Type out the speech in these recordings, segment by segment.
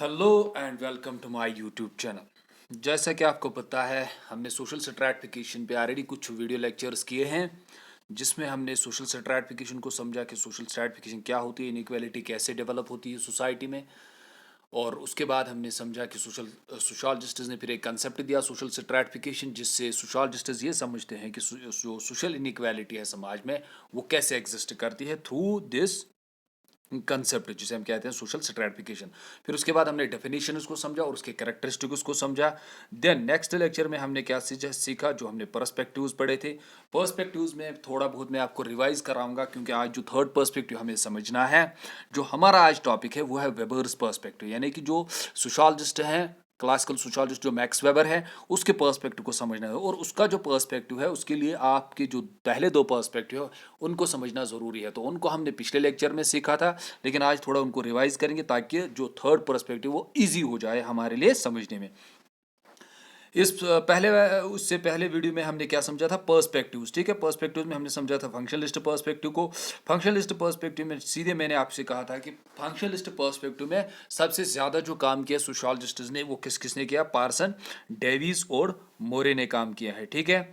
Hello and welcome to my YouTube channel. जैसा कि आपको पता है, हमने सोशल स्ट्रैटिफिकेशन पे ऑलरेडी कुछ वीडियो लेक्चर्स किए हैं, जिसमें हमने सोशल स्ट्रैटिफिकेशन को समझा कि सोशल स्ट्रैटिफिकेशन क्या होती है, इनइक्वालिटी कैसे डेवलप होती है सोसाइटी में। और उसके बाद हमने समझा कि सोशल ने फिर एक कंसेप्ट दिया सोशल स्ट्रैटिफिकेशन, जिससे सोशल ये समझते हैं कि जो सोशल इनइक्वालिटी है समाज में, वो कैसे एग्जिस्ट करती है थ्रू दिस कंसेप्ट, जिसे हम कहते हैं सोशल स्ट्रैटिफिकेशन। फिर उसके बाद हमने डेफिनेशन को समझा और उसके कैरेक्टरिस्टिक्स को समझा। देन नेक्स्ट लेक्चर में हमने क्या सीखा, जो हमने पर्सपेक्टिव्स पढ़े थे। पर्सपेक्टिव्स में थोड़ा बहुत मैं आपको रिवाइज कराऊंगा, क्योंकि आज जो थर्ड पर्सपेक्टिव हमें समझना है, जो हमारा आज टॉपिक है, वो है वेबर्स पर्सपेक्टिव, यानी कि जो सोशोलॉजिस्ट हैं, क्लासिकल सोशोलॉजिस्ट जो मैक्स वेबर है, उसके पर्सपेक्टिव को समझना है। और उसका जो पर्सपेक्टिव है, उसके लिए आपके जो पहले दो पर्सपेक्टिव है, उनको समझना ज़रूरी है। तो उनको हमने पिछले लेक्चर में सीखा था, लेकिन आज थोड़ा उनको रिवाइज करेंगे, ताकि जो थर्ड पर्सपेक्टिव वो इजी हो जाए हमारे लिए समझने में। उससे पहले वीडियो में हमने क्या समझा था, पर्सपेक्टिव्स। ठीक है, पर्सपेक्टिव्स में हमने समझा था फंक्शनलिस्ट पर्सपेक्टिव को। फंक्शनलिस्ट पर्सपेक्टिव में सीधे मैंने आपसे कहा था कि फंक्शनलिस्ट पर्सपेक्टिव में सबसे ज़्यादा जो काम किया सोशोलॉजिस्ट्स ने, वो किसने किया, पार्सन, डेविस और मोरे ने काम किया है। ठीक है,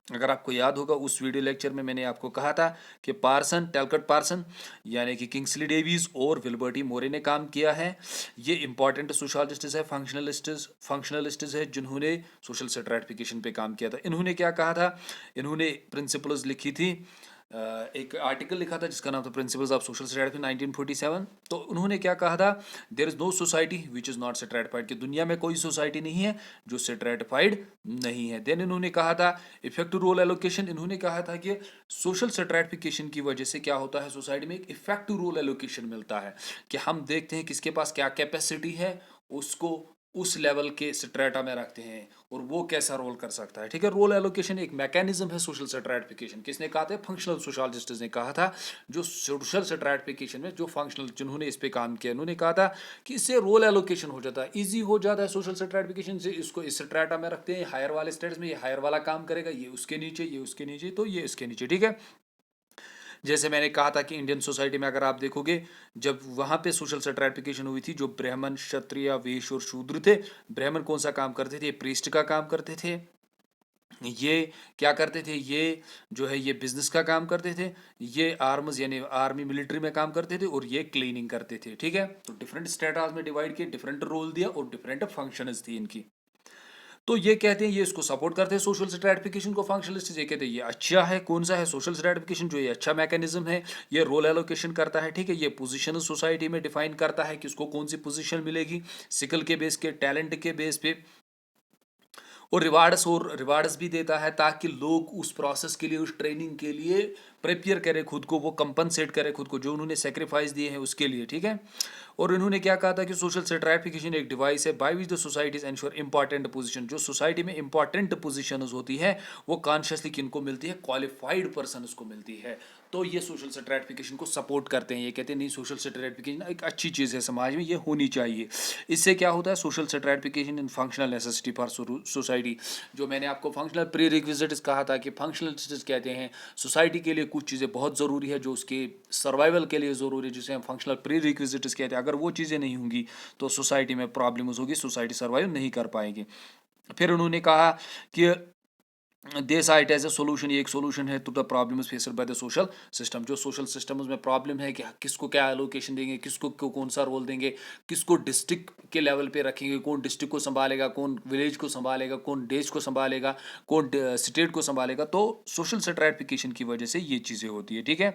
अगर आपको याद होगा, उस वीडियो लेक्चर में मैंने आपको कहा था कि टैलकट पार्सन यानी कि किंग्सली डेविस और विल्बर्टी मोरे ने काम किया है। ये इंपॉर्टेंट सोशोलॉजिस्ट है, फंक्शनलिस्ट्स है, जिन्होंने सोशल स्ट्रैटिफिकेशन पे काम किया था। इन्होंने क्या कहा था, इन्होंने प्रिंसिपल्स लिखी थी, एक आर्टिकल लिखा था जिसका नाम था प्रिंसिपल्स ऑफ सोशल स्ट्रैटिफिकेशन 1947। तो उन्होंने क्या कहा था, there is no society which is not stratified, कि दुनिया में कोई सोसाइटी नहीं है जो स्ट्रैटिफाइड नहीं है। देन इन्होंने कहा था इफेक्टिव रोल एलोकेशन। इन्होंने कहा था कि सोशल स्ट्रैटिफिकेशन की वजह से क्या होता है, सोसाइटी में एक इफेक्टिव रोल एलोकेशन मिलता है, कि हम देखते हैं किसके पास क्या कैपेसिटी है, उसको उस लेवल के स्ट्रेटा में रखते हैं और वो कैसा रोल कर सकता है। ठीक है, रोल एलोकेशन एक मैकेनिज्म है सोशल स्ट्रैटिफिकेशन। किसने कहा था, फंक्शनल सोशोलॉजिस्ट ने कहा था। जो सोशल स्ट्रैटिफिकेशन में जो फंक्शनल जिन्होंने इस पे काम किया, उन्होंने कहा था कि इससे रोल एलोकेशन हो जाता है, इजी हो जाता है सोशल स्ट्रैटिफिकेशन से। इसको इस स्ट्रेटा में रखते हैं, हायर वाले स्टेट्स में ये हायर वाला काम करेगा, ये उसके नीचे, ये उसके नीचे, तो ये इसके नीचे। ठीक है, जैसे मैंने कहा था कि इंडियन सोसाइटी में अगर आप देखोगे, जब वहाँ पे सोशल स्ट्रैटिफिकेशन हुई थी, जो ब्राह्मण, क्षत्रिय, वैश्य और शूद्र थे, ब्राह्मण कौन सा काम करते थे, प्रीस्ट का काम करते थे। ये क्या करते थे, ये जो है ये बिजनेस का काम करते थे। ये आर्म्स यानी आर्मी मिलिट्री में काम करते थे, और ये क्लीनिंग करते थे। ठीक है, तो डिफरेंट स्टेटास में डिवाइड किए, डिफरेंट रोल दिया और डिफरेंट फंक्शंस थी इनकी। तो ये कहते हैं, ये इसको सपोर्ट करते हैं सोशल स्ट्रैटिफिकेशन को फंक्शनलिस्ट। ये कहते हैं ये अच्छा है। कौन सा है सोशल स्ट्रैटिफिकेशन, जो ये अच्छा मैकेनिज्म है, ये रोल एलोकेशन करता है। ठीक है, ये पोजीशन सोसाइटी में डिफाइन करता है कि उसको कौन सी पोजीशन मिलेगी, स्किल के बेस के, टैलेंट के बेस पे, और रिवार्ड्स भी देता है, ताकि लोग उस प्रोसेस के लिए, उस ट्रेनिंग के लिए प्रिपेयर करें खुद को, वो कंपनसेट करें खुद को, जो उन्होंने सेक्रीफाइस दिए हैं उसके लिए। ठीक है, और इन्होंने क्या कहा था कि सोशल स्ट्रैटिफिकेशन एक डिवाइस है by which the societies ensure important position. जो सोसाइटी में इंपॉर्टेंट पोजीशन होती है, वो कॉन्शियसली किनको मिलती है, क्वालिफाइड पर्सन को मिलती है। तो ये सोशल स्ट्रैटिफिकेशन को सपोर्ट करते हैं। ये कहते हैं नहीं, सोशल स्ट्रैटिफिकेशन एक अच्छी चीज़ है, समाज में ये होनी चाहिए। इससे क्या होता है, social stratification in functional necessity for society. जो मैंने आपको फंक्शनल प्री रिक्विजिट्स कहा था, कि फंक्शनलिस्ट्स कहते हैं सोसाइटी के लिए कुछ चीज़ें बहुत ज़रूरी है, जो उसके सर्वाइवल के लिए ज़रूरी है, जिसे हम फंक्शनल प्री रिक्विजिट्स कहते हैं। अगर वो चीज़ें नहीं होंगी तो सोसाइटी में प्रॉब्लम्स होगी, सोसाइटी सर्वाइव नहीं कर पाएगी। फिर उन्होंने कहा कि दे सा इट एज ए सोल्यूशन, ये एक सोल्यूशन है to the problems faced by the social system. जो सोशल सिस्टम्स में प्रॉब्लम है कि किसको क्या एलोकेशन देंगे, किसको कौन सा रोल देंगे, किसको डिस्ट्रिक्ट के लेवल पे रखेंगे, कौन डिस्ट्रिक्ट को संभालेगा, कौन विलेज को संभालेगा, कौन देश को संभालेगा, कौन स्टेट को संभालेगा। तो सोशल स्ट्रैटिफिकेशन की वजह से ये चीज़ें होती है। ठीक है,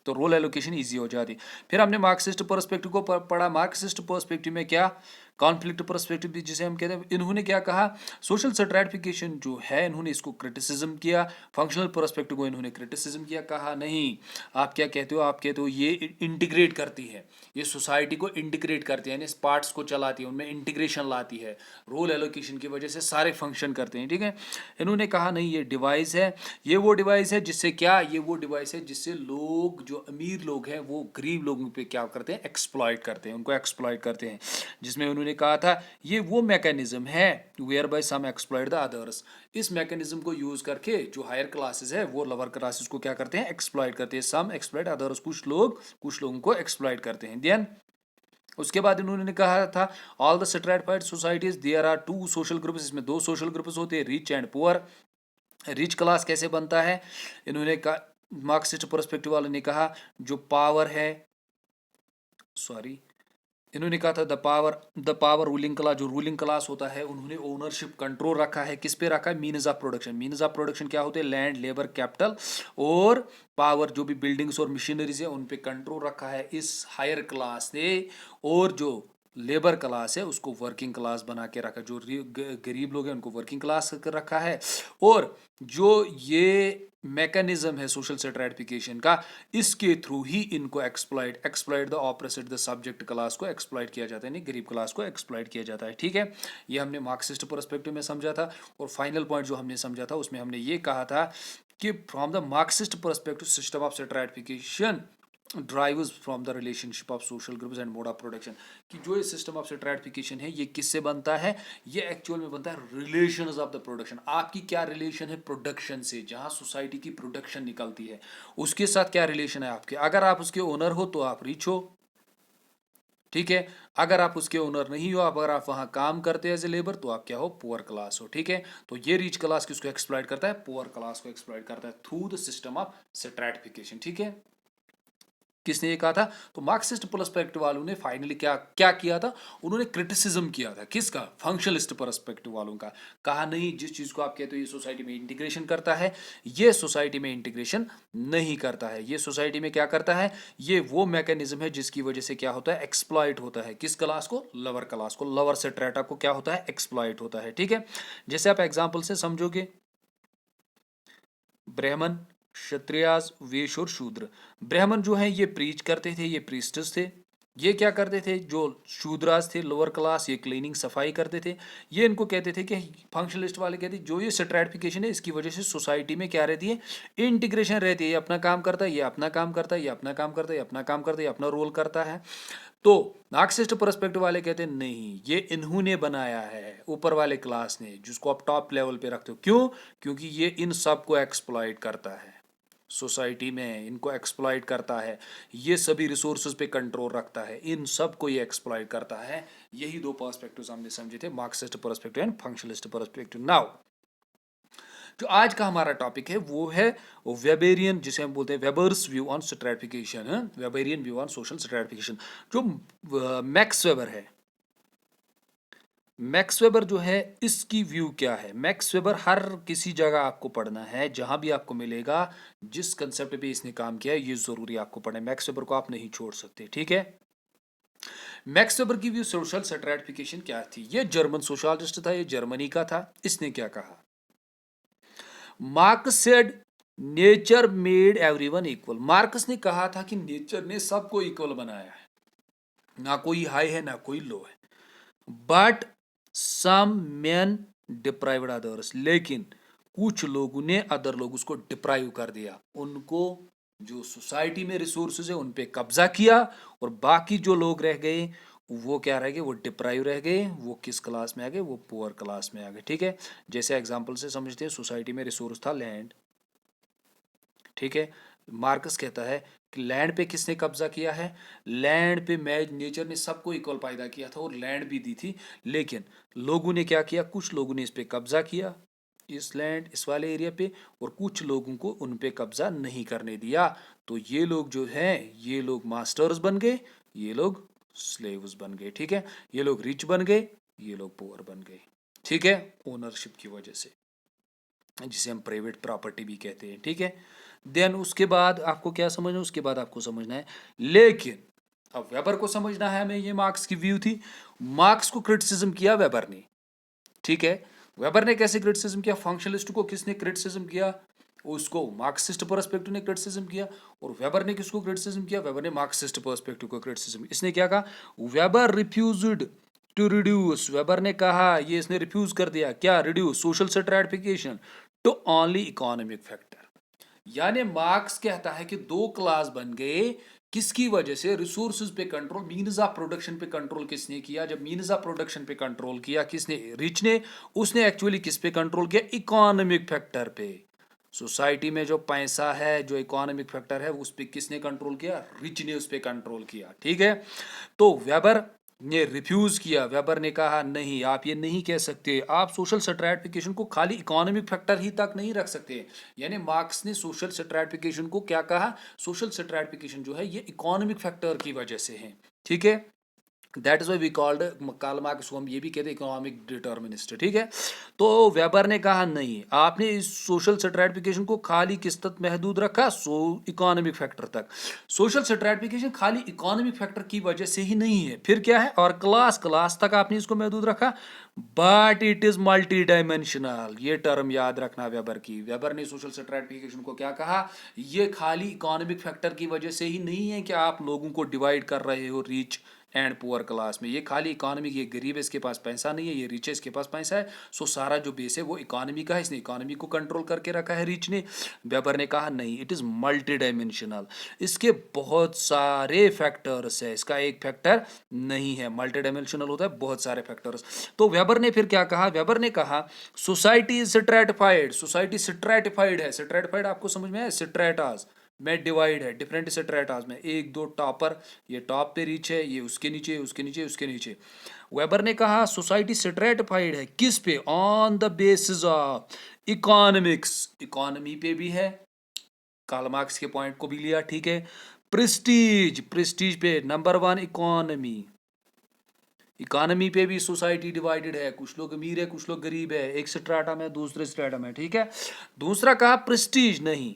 तो रोल एलोकेशन ईजी हो जाती। फिर हमने मार्क्सिस्ट पर्सपेक्टिव को पढ़ा। मार्क्सिस्ट पर्सपेक्टिव में क्या, कॉन्फ्लिक्ट पर्सपेक्टिव भी जिसे हम कहते हैं, इन्होंने क्या कहा, सोशल स्ट्रैटिफिकेशन जो है, इन्होंने इसको क्रिटिसिज्म किया। फंक्शनल पर्सपेक्टिव को इन्होंने क्रिटिसिज्म किया, कहा नहीं, आप क्या कहते हो, आप कहते हो ये इंटीग्रेट करती है, ये सोसाइटी को इंटीग्रेट करती है, यानी पार्ट्स को चलाती है, उनमें इंटीग्रेशन लाती है। रोल एलोकेशन की वजह से सारे फंक्शन करते हैं। ठीक है, इन्होंने कहा नहीं, ये डिवाइस है, ये वो डिवाइस है जिससे क्या, ये वो डिवाइस है जिससे लोग, जो अमीर लोग हैं, वो गरीब लोगों पे क्या करते हैं, एक्सप्लॉइट करते हैं, उनको एक्सप्लॉइट करते हैं। जिसमें उन्होंने कहा था ये वो मैकेनिज्म है where by some exploit the others. इस मैकेनिज्म को यूज करके जो हायर क्लासेस है, वो लोअर क्लासेस को क्या करते हैं, एक्सप्लॉइट करते हैं। सम एक्सप्लॉइट अदर्स, कुछ लोगों को एक्सप्लॉइट करते हैं। देन उसके बाद इन्होंने कहा था all the stratified societies there are two social groups, इसमें दो सोशल ग्रुप्स होते हैं, rich and poor. Rich class कैसे बनता है, इन्होंने कहा, मार्क्सिस्ट पर्सपेक्टिव वाले ने कहा जो पावर है, सॉरी, इन्होंने कहा था द पावर रूलिंग क्लास, जो रूलिंग क्लास होता है उन्होंने ओनरशिप कंट्रोल रखा है, किस पे रखा है, means of production. Means of production क्या होते हैं, लैंड, लेबर, कैपिटल और पावर, जो भी बिल्डिंग्स और मशीनरीज है उन पे कंट्रोल रखा है इस हायर क्लास ने। और जो लेबर क्लास है उसको वर्किंग क्लास बना के रखा, जो गरीब लोग हैं उनको वर्किंग क्लास कर रखा है। और जो ये मैकेनिज्म है सोशल स्ट्रैटिफिकेशन का, इसके थ्रू ही इनको exploit the opposite the subject class को एक्सप्लॉइट किया जाता है, नहीं गरीब क्लास को एक्सप्लॉइट किया जाता है। ठीक है, ये हमने मार्क्सिस्ट पर्सपेक्टिव में समझा था। और फाइनल पॉइंट जो हमने समझा था उसमें हमने ये कहा था कि from the Marxist perspective system of stratification drives from the relationship of social groups and mode of production, कि जो ये सिस्टम ऑफ स्ट्रैटिफिकेशन है ये किससे बनता है, ये एक्चुअल में बनता है रिलेशंस ऑफ द प्रोडक्शन। आपकी क्या रिलेशन है प्रोडक्शन से, जहां सोसाइटी की प्रोडक्शन निकलती है उसके साथ क्या रिलेशन है आपके। अगर आप उसके ओनर हो तो आप रिच हो, ठीक है। अगर आप उसके ओनर नहीं हो, अगर आप वहां काम करते हैं एज ए लेबर, तो आप क्या हो, पुअर क्लास हो। ठीक है, तो ये रिच क्लास किसको एक्सप्लॉइट करता है, पुअर क्लास को एक्सप्लॉइट करता है through the system of stratification. ठीक है, किसने ये कहा था, तो मार्क्सिस्ट पर्सपेक्टिव वालों ने फाइनली क्या क्या किया था, उन्होंने क्रिटिसिज्म किया था, किसका, फंक्शनलिस्ट पर्सपेक्टिव वालों का। कहा नहीं, जिस चीज को आप कहते हो ये सोसाइटी में इंटीग्रेशन करता है, ये सोसाइटी में इंटीग्रेशन नहीं करता है। ये सोसाइटी में क्या करता है, ये वो मैकेनिज्म है जिसकी वजह से क्या होता है, एक्सप्लॉइट होता है। किस क्लास को, लोअर क्लास को, लोअर स्ट्रेटा को क्या होता है, एक्सप्लॉइट होता है। ठीक है, जैसे आप एग्जाम्पल से समझोगे, ब्राह्मण, क्षत्रियास, वैश्य और शूद्र। ब्राह्मण जो है ये प्रीच करते थे, ये प्रीस्टस थे। ये क्या करते थे, जो शूद्रास थे लोअर क्लास, ये क्लीनिंग सफाई करते थे। ये इनको कहते थे कि फंक्शनलिस्ट वाले कहते हैं जो ये स्ट्रैटिफिकेशन है इसकी वजह से सोसाइटी में क्या रहती है, इंटीग्रेशन रहती है। ये अपना काम करता है, ये अपना काम करता है, ये अपना काम करता है, ये अपना काम करता है, ये अपना रोल करता है। तो मार्क्सिस्ट पर्सपेक्टिव वाले कहते हैं नहीं, ये इन्होंने बनाया है, ऊपर वाले क्लास ने, जिसको आप टॉप लेवल पे रखते हो। क्यों, क्योंकि ये इन सब को एक्सप्लॉइट करता है, सोसाइटी में इनको एक्सप्लॉइट करता है, ये सभी रिसोर्सेज पे कंट्रोल रखता है, इन सब को ये एक्सप्लॉइट करता है। यही दो पर्सपेक्टिव्स हमने समझे थे, Marxist perspective and functionalist perspective. Now जो आज का हमारा टॉपिक है वो है वेबेरियन, जिसे हम बोलते हैं Weber's view on stratification, Weberian view on social stratification. जो मैक्स वेबर है, मैक्स वेबर जो है इसकी व्यू क्या है। मैक्स वेबर हर किसी जगह आपको पढ़ना है, जहां भी आपको मिलेगा, जिस कंसेप्ट पे इसने काम किया है ये जरूरी आपको पढ़ना है। मैक्स वेबर को आप नहीं छोड़ सकते। ठीक है, मैक्स वेबर की व्यू सोशल स्ट्रैटिफिकेशन क्या थी, ये जर्मन सोशलिस्ट था, ये जर्मनी का था। इसने क्या कहा, marks said nature made everyone equal. Marks ने कहा था कि नेचर ने सबको इक्वल बनाया है, ना कोई हाई है ना कोई लो है। But some man deprived others, लेकिन कुछ लोगों ने अदर लोग उसको डिप्राइव कर दिया, उनको जो सोसाइटी में रिसोर्सेज है उन पे कब्जा किया, और बाकी जो लोग रह गए वो क्या रह गए, वो डिप्राइव रह गए। वो किस क्लास में आ गए, वो पुअर क्लास में आ गए। ठीक है, जैसे एग्जांपल से समझते हैं, सोसाइटी में रिसोर्स था लैंड। ठीक है, मार्कस कहता है कि लैंड पे किसने कब्जा किया है, लैंड पे मैच नेचर ने सबको इक्वल पैदा किया था और लैंड भी दी थी, लेकिन लोगों ने क्या किया, कुछ लोगों ने इस पे कब्जा किया, इस लैंड इस वाले एरिया पे, और कुछ लोगों को उन पे कब्जा नहीं करने दिया। तो ये लोग जो हैं ये लोग मास्टर्स बन गए, ये लोग स्लेव्स बन गए। ठीक है, ये लोग रिच बन गए, ये लोग पुअर बन गए। ठीक है, ओनरशिप की वजह से, जिसे हम प्राइवेट प्रॉपर्टी भी कहते हैं। ठीक है, देन उसके बाद आपको क्या समझना है, उसके बाद आपको समझना है, लेकिन अब वेबर को समझना है हमें, ये मार्क्स की व्यू थी। मार्क्स को क्रिटिसिज्म किया वेबर ने। ठीक है, वेबर ने कैसे क्रिटिसिज्म किया, फंक्शनलिस्ट को किसने क्रिटिसिज्म किया, उसको मार्क्सिस्ट पर्सपेक्टिव ने क्रिटिसिज्म किया। और वेबर ने किसको क्रिटिसिज्म किया, वेबर ने मार्क्सिस्ट पर्सपेक्टिव को क्रिटिसिज्म। इसने क्या कहा, Weber refused to reduce, Weber ने कहा, ये इसने रिफ्यूज कर दिया, क्या, reduce social stratification to only economic factor. यानी मार्क्स कहता है कि दो क्लास बन गए, किसकी वजह से, रिसोर्सेज पे कंट्रोल, मीन्स ऑफ प्रोडक्शन पे कंट्रोल किसने किया, जब मीन्स ऑफ प्रोडक्शन पे कंट्रोल किया किसने, रिच ने, उसने एक्चुअली किस पे कंट्रोल किया, इकोनॉमिक फैक्टर पे। सोसाइटी में जो पैसा है, जो इकोनॉमिक फैक्टर है, उस पर किसने कंट्रोल किया? रिच ने उस पर कंट्रोल किया। ठीक है, तो वेबर ने रिफ्यूज किया। वेबर ने कहा नहीं, आप ये नहीं कह सकते, आप सोशल स्ट्रैटिफिकेशन को खाली इकोनॉमिक फैक्टर ही तक नहीं रख सकते। यानी मार्क्स ने सोशल स्ट्रैटिफिकेशन को क्या कहा? सोशल स्ट्रैटिफिकेशन जो है ये इकोनॉमिक फैक्टर की वजह से है। ठीक है, that is why we called, Karl Marx को हम ये भी कहते हैं इकोनॉमिक डिटर्मिनिस्ट। ठीक है, तो वेबर ने कहा नहीं, आपने इस सोशल स्ट्रैटिफिकेशन को खाली किस तक महदूद रखा? इकोनॉमिक फैक्टर तक। सोशल स्ट्रैटिफिकेशन खाली इकोनॉमिक फैक्टर की वजह से ही नहीं है, फिर क्या है? और क्लास तक आपने इसको महदूद रखा, but it is multi dimensional. ये टर्म याद रखना वेबर की। वेबर ने सोशल स्ट्रैटिफिकेशन को क्या कहा? ये खाली इकोनॉमिक फैक्टर की वजह से ही नहीं है कि आप लोगों को डिवाइड कर रहे हो रिच एंड पुअर क्लास में। ये खाली इकोनॉमी, ये गरीब है इसके पास पैसा नहीं है, ये रिच है इसके पास पैसा है, सो सारा जो बेस है वो इकोनॉमी का है, इसने इकोनॉमी को कंट्रोल करके रखा है रिच ने। वेबर ने कहा नहीं, इट इज मल्टी डायमेंशनल, इसके बहुत सारे फैक्टर्स है, इसका एक फैक्टर नहीं है। मल्टी डायमेंशनल होता है बहुत सारे फैक्टर्स। तो वेबर ने फिर क्या कहा? वेबर ने कहा society is stratified. Society stratified है। स्ट्रैटिफाइड आपको समझ में आया? स्ट्रैटास में डिवाइड है, डिफरेंट स्ट्रैटास में, एक दो टॉपर, ये टॉप पे रीच है, ये उसके नीचे, उसके नीचे, उसके नीचे। वेबर ने कहा सोसाइटी स्ट्रैटिफाइड है, किस पे? On the basis of economics, economy पे भी है, कार्ल मार्क्स के पॉइंट को भी लिया। ठीक है, प्रेस्टीज, प्रेस्टीज पे नंबर वन इकोनॉमी, इकोनॉमी पे भी सोसाइटी डिवाइडेड है, कुछ लोग अमीर है, कुछ लोग गरीब है, एक स्ट्राटा में दूसरे स्ट्राटा में। ठीक है, दूसरा कहा प्रेस्टीज नहीं,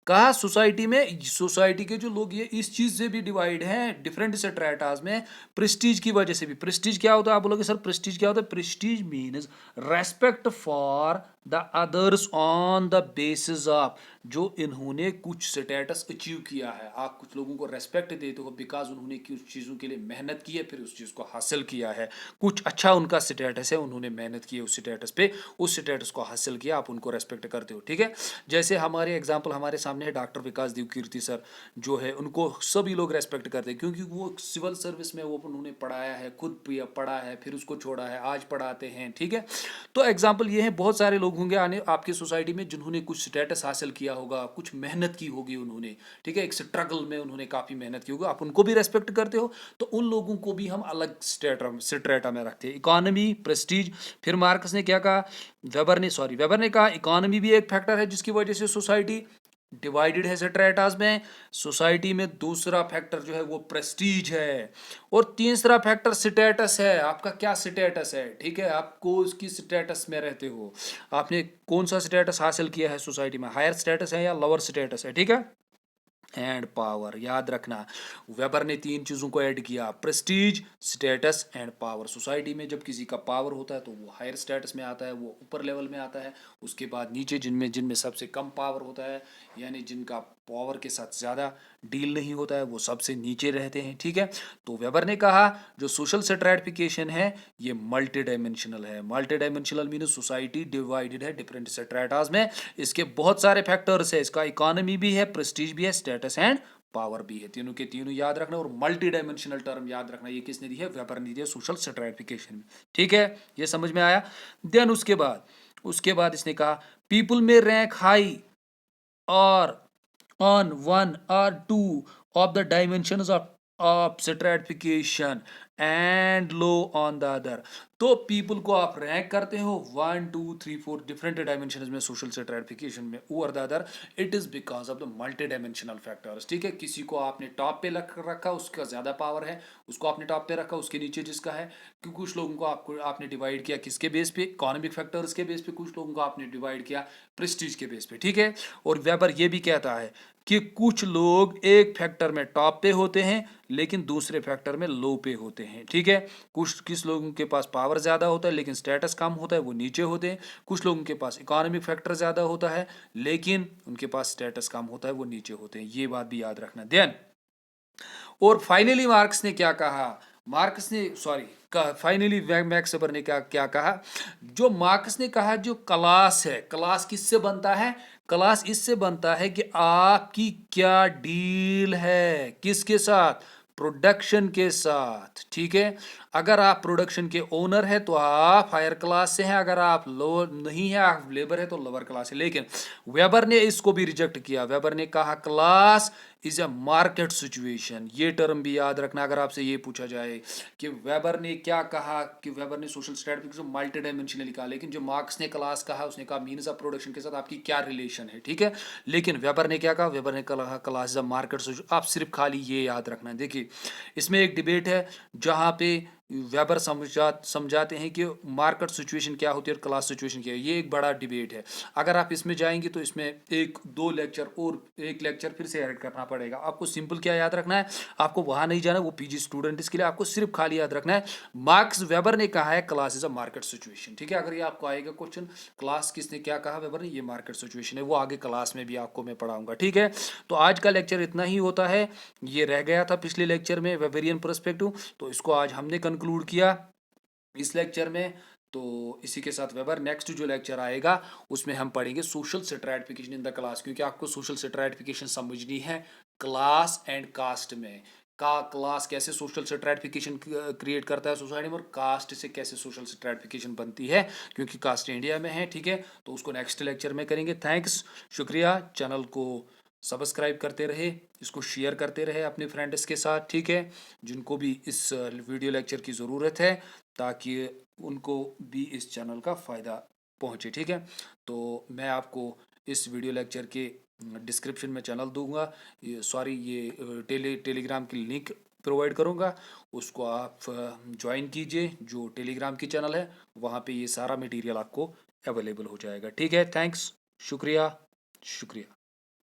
कहा सोसाइटी में, सोसाइटी के जो लोग ये इस चीज से भी डिवाइड हैं डिफरेंट स्ट्रेटास में, प्रेस्टीज की वजह से भी। प्रेस्टीज क्या होता है? आप बोलोगे सर प्रेस्टीज क्या होता है? Prestige means respect for the others on the basis of, जो इन्होंने कुछ स्टेटस अचीव किया है, आप कुछ लोगों को रेस्पेक्ट देते हो बिकॉज उन्होंने कुछ चीज़ों के लिए मेहनत की है, फिर उस चीज़ को हासिल किया है, कुछ अच्छा उनका स्टेटस है, उन्होंने मेहनत की है उस स्टेटस पे, उस स्टेटस को हासिल किया, आप उनको रेस्पेक्ट करते हो। ठीक है, जैसे हमारे एग्जाम्पल हमारे सामने है डॉक्टर विकास देवकीर्ति सर जो है, उनको सभी लोग रेस्पेक्ट करते हैं क्योंकि वो सिविल सर्विस में वो उन्होंने पढ़ाया है, खुद पढ़ा है, फिर उसको छोड़ा है, आज पढ़ाते हैं। ठीक है, तो एग्जाम्पल ये है, बहुत सारे लोग होंगे आने आपकी सोसाइटी में जिन्होंने कुछ स्टेटस हासिल किया होगा, कुछ मेहनत की होगी उन्होंने। ठीक है, एक स्ट्रगल में उन्होंने काफ़ी मेहनत की होगी, आप उनको भी रेस्पेक्ट करते हो, तो उन लोगों को भी हम अलग स्ट्रेटा में रखते हैं, इकोनॉमी, प्रेस्टीज। फिर मार्क्स ने क्या कहा? वेबर ने कहा इकोनॉमी भी एक फैक्टर है जिसकी वजह से सोसाइटी डिवाइडेड है स्ट्रेटास में। सोसाइटी में दूसरा फैक्टर जो है वो प्रेस्टीज है, और तीसरा फैक्टर स्टेटस है, आपका क्या स्टेटस है। ठीक है, आपको उसकी स्टेटस में रहते हो, आपने कौन सा स्टेटस हासिल किया है सोसाइटी में, हायर स्टेटस है या लोअर स्टेटस है। ठीक है, एंड पावर, याद रखना वेबर ने तीन चीज़ों को ऐड किया, Prestige, status and power. Society में जब किसी का पावर होता है तो वो हायर स्टेटस में आता है, वो ऊपर लेवल में आता है, उसके बाद नीचे जिनमें जिनमें सबसे कम पावर होता है, यानी जिनका पावर के साथ ज़्यादा डील नहीं होता है, वो सबसे नीचे रहते हैं। ठीक है, तो वेबर ने कहा जो सोशल स्ट्रैटिफिकेशन है ये मल्टी डायमेंशनल है। Multi dimensional mean society divided है डिफरेंट स्ट्रेटास में, इसके बहुत सारे फैक्टर्स है, इसका इकोनॉमी भी है, प्रेस्टीज भी है, स्टेटस एंड पावर भी है, तीनों के तीनों याद रखना। और मल्टी डायमेंशनल टर्म याद रखना, ये किसने दी है? वेबर ने दी है सोशल स्ट्रैटिफिकेशन में। ठीक है, ये समझ में आया। देन उसके बाद इसने कहा पीपुल में रैंक हाई और on one or two of the dimensions of stratification and low on the other। तो पीपल को आप रैंक करते हो 1 2 3 4 डिफरेंट डायमेंशन में सोशल स्ट्रैटिफिकेशन में, over the other, it is because of the multi dimensional factors. ठीक है, किसी को आपने टॉप पे रखा, उसका ज्यादा पावर है, उसको आपने टॉप पे रखा, उसके नीचे जिसका है, क्योंकि कुछ लोगों को आपने डिवाइड किया किसके बेस पे? इकोनॉमिक फैक्टर्स के बेस पे, कुछ लोगों को आपने डिवाइड किया प्रेस्टीज के बेस पे। ठीक है, और वेबर ये भी कहता है कि कुछ लोग एक फैक्टर में टॉप पे होते हैं लेकिन दूसरे फैक्टर में लो पे होते हैं। ठीक है, किस लोगों के पास पावर ज़्यादा होता है लेकिन स्टेटस कम होता है, वो नीचे होते हैं। कुछ लोगों के पास इकोनॉमिक फैक्टर ज़्यादा होता है लेकिन उनके पास स्टेटस कम होता है, वो नीचे होते हैं। ये बात भी याद रखना। देन और फाइनली मार्क्स ने क्या कहा? फाइनली मैक्स वेबर ने क्या कहा? जो मार्क्स ने कहा जो क्लास है, क्लास किससे बनता है? क्लास इससे बनता है कि आपकी क्या डील है, किसके साथ? प्रोडक्शन के साथ, ठीक है। अगर आप प्रोडक्शन के ओनर है तो आप हायर क्लास से हैं, अगर आप लोअर नहीं है, आप लेबर है तो लोअर क्लास है। लेकिन वेबर ने इसको भी रिजेक्ट किया। वेबर ने कहा class is a market situation. ये टर्म भी याद रखना अगर आपसे ये पूछा जाए कि वेबर ने क्या कहा, कि वेबर ने सोशल स्ट्रैटिफिकेशन मल्टी डायमेंशनली कहा, लेकिन जो मार्क्स ने क्लास कहा उसने कहा मीन्स ऑफ प्रोडक्शन के साथ आपकी क्या रिलेशन है, ठीक है। लेकिन वेबर ने क्या कहा, वेबर ने कहा class is a market situation. आप सिर्फ खाली ये याद रखना। देखिए इसमें एक डिबेट है जहाँ पे वेबर समझाते हैं कि मार्केट सिचुएशन क्या होती है और क्लास सिचुएशन क्या है। ये एक बड़ा डिबेट है। अगर आप इसमें जाएंगे तो इसमें एक दो लेक्चर और एक लेक्चर फिर से ऐड करना पड़ेगा। आपको सिंपल क्या याद रखना है, आपको वहाँ नहीं जाना, वो पीजी स्टूडेंट्स के लिए आपको सिर्फ खाली याद रखना है मार्क्स वेबर ने कहा है class is a market situation, ठीक है। अगर ये आपको आएगा क्वेश्चन क्लास किसने क्या कहा वेबर ने, ये मार्केट सिचुएशन है, वो आगे क्लास में भी आपको मैं पढ़ाऊंगा, ठीक है। तो आज का लेक्चर इतना ही होता है। ये रह गया था पिछले लेक्चर में वेबेरियन पर्सपेक्टिव, तो इसको आज हमने कंक्लूड किया इस लेक्चर में। तो इसी के साथ वेबर नेक्स्ट जो लेक्चर आएगा उसमें हम पढ़ेंगे social stratification in the class, क्योंकि आपको सोशल स्ट्रैटिफिकेशन समझनी है क्लास एंड कास्ट में। का क्लास कैसे सोशल स्ट्रैटिफिकेशन क्रिएट करता है सोसाइटी में, और कास्ट से कैसे सोशल स्ट्रैटिफिकेशन बनती है, क्योंकि कास्ट इंडिया में है, ठीक है। तो उसको नेक्स्ट लेक्चर में करेंगे। थैंक्स, शुक्रिया। चैनल को सब्सक्राइब करते रहे, इसको शेयर करते रहे अपने फ्रेंड्स के साथ, ठीक है, जिनको भी इस वीडियो लेक्चर की ज़रूरत है, ताकि उनको भी इस चैनल का फ़ायदा पहुंचे, ठीक है। तो मैं आपको इस वीडियो लेक्चर के डिस्क्रिप्शन में चैनल दूंगा, ये टेलीग्राम की लिंक प्रोवाइड करूंगा, उसको आप ज्वाइन कीजिए। जो टेलीग्राम की चैनल है वहाँ पे ये सारा मटेरियल आपको अवेलेबल हो जाएगा, ठीक है। थैंक्स, शुक्रिया, शुक्रिया।